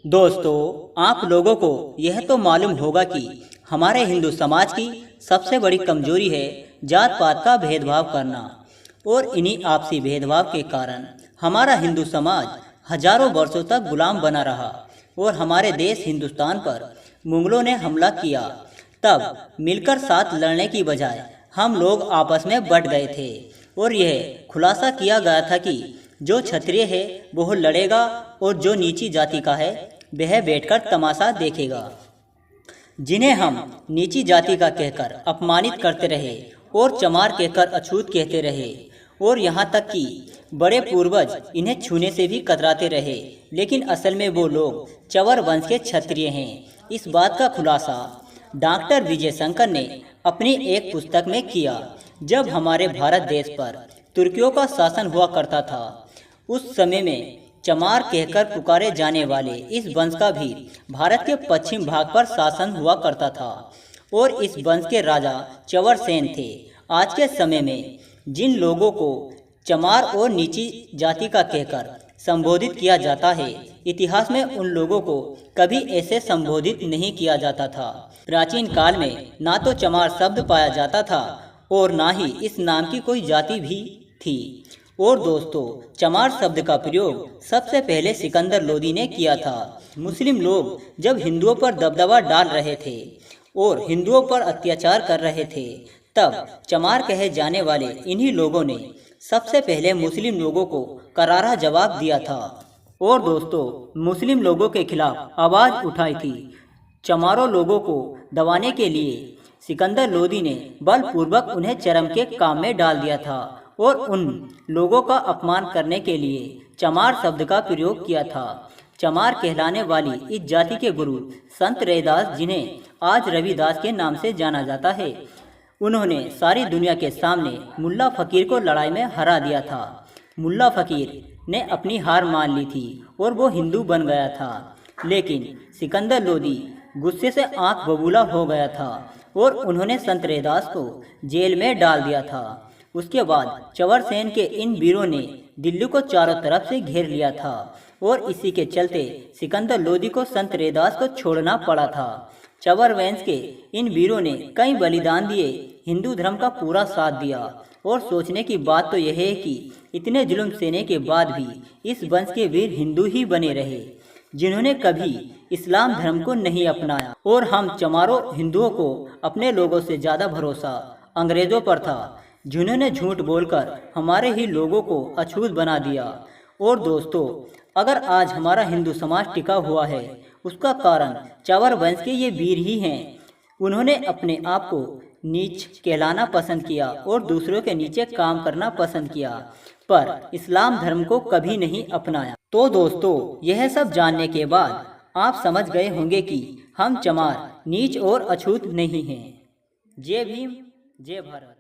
दोस्तों, आप लोगों को यह तो मालूम होगा कि हमारे हिंदू समाज की सबसे बड़ी कमजोरी है जात पात का भेदभाव करना। और इन्हीं आपसी भेदभाव के कारण हमारा हिंदू समाज हजारों वर्षों तक गुलाम बना रहा और हमारे देश हिंदुस्तान पर मुगलों ने हमला किया। तब मिलकर साथ लड़ने की बजाय हम लोग आपस में बट गए थे और यह खुलासा किया गया था कि जो क्षत्रिय है वह लड़ेगा और जो नीची जाति का है वह बैठकर तमाशा देखेगा। जिन्हें हम नीची जाति का कहकर अपमानित करते रहे और चमार कहकर अछूत कहते रहे और यहाँ तक कि बड़े पूर्वज इन्हें छूने से भी कतराते रहे, लेकिन असल में वो लोग चवर वंश के क्षत्रिय हैं। इस बात का खुलासा डॉक्टर विजय शंकर ने अपनी एक पुस्तक में किया। जब हमारे भारत देश पर तुर्कियों का शासन हुआ करता था, उस समय में चमार कहकर पुकारे जाने वाले इस वंश का भी भारत के पश्चिम भाग पर शासन हुआ करता था और इस वंश के राजा चवर सेन थे। आज के समय में जिन लोगों को चमार और नीची जाति का कहकर संबोधित किया जाता है, इतिहास में उन लोगों को कभी ऐसे संबोधित नहीं किया जाता था। प्राचीन काल में ना तो चमार शब्द पाया जाता था और ना ही इस नाम की कोई जाति भी थी। और दोस्तों, चमार शब्द का प्रयोग सबसे पहले सिकंदर लोदी ने किया था। मुस्लिम लोग जब हिंदुओं पर दबदबा डाल रहे थे और हिंदुओं पर अत्याचार कर रहे थे, तब चमार कहे जाने वाले इन्हीं लोगों ने सबसे पहले मुस्लिम लोगों को करारा जवाब दिया था और दोस्तों, मुस्लिम लोगों के खिलाफ आवाज उठाई थी। चमारों लोगों को दबाने के लिए सिकंदर लोदी ने बलपूर्वक उन्हें चरम के काम में डाल दिया था और उन लोगों का अपमान करने के लिए चमार शब्द का प्रयोग किया था। चमार कहलाने वाली इस जाति के गुरु संत रैदास, जिन्हें आज रविदास के नाम से जाना जाता है, उन्होंने सारी दुनिया के सामने मुल्ला फकीर को लड़ाई में हरा दिया था। मुल्ला फकीर ने अपनी हार मान ली थी और वो हिंदू बन गया था, लेकिन सिकंदर लोदी गुस्से से आंख बबूला हो गया था और उन्होंने संत रैदास को जेल में डाल दिया था। उसके बाद चवर सेन के इन वीरों ने दिल्ली को चारों तरफ से घेर लिया था और इसी के चलते सिकंदर लोदी को संत रैदास को छोड़ना पड़ा था। चवर वंश के इन वीरों ने कई बलिदान दिए, हिंदू धर्म का पूरा साथ दिया। और सोचने की बात तो यह है कि इतने जुल्म सहने के बाद भी इस वंश के वीर हिंदू ही बने रहे, जिन्होंने कभी इस्लाम धर्म को नहीं अपनाया। और हम चमारों हिंदुओं को अपने लोगों से ज़्यादा भरोसा अंग्रेज़ों पर था, जिन्होंने झूठ बोलकर हमारे ही लोगों को अछूत बना दिया। और दोस्तों, अगर आज हमारा हिंदू समाज टिका हुआ है, उसका कारण चवर वंश के ये वीर ही हैं। उन्होंने अपने आप को नीच कहलाना पसंद किया और दूसरों के नीचे काम करना पसंद किया, पर इस्लाम धर्म को कभी नहीं अपनाया। तो दोस्तों, यह सब जानने के बाद आप समझ गए होंगे कि हम चमार नीच और अछूत नहीं हैं। जय भीम, जय भारत।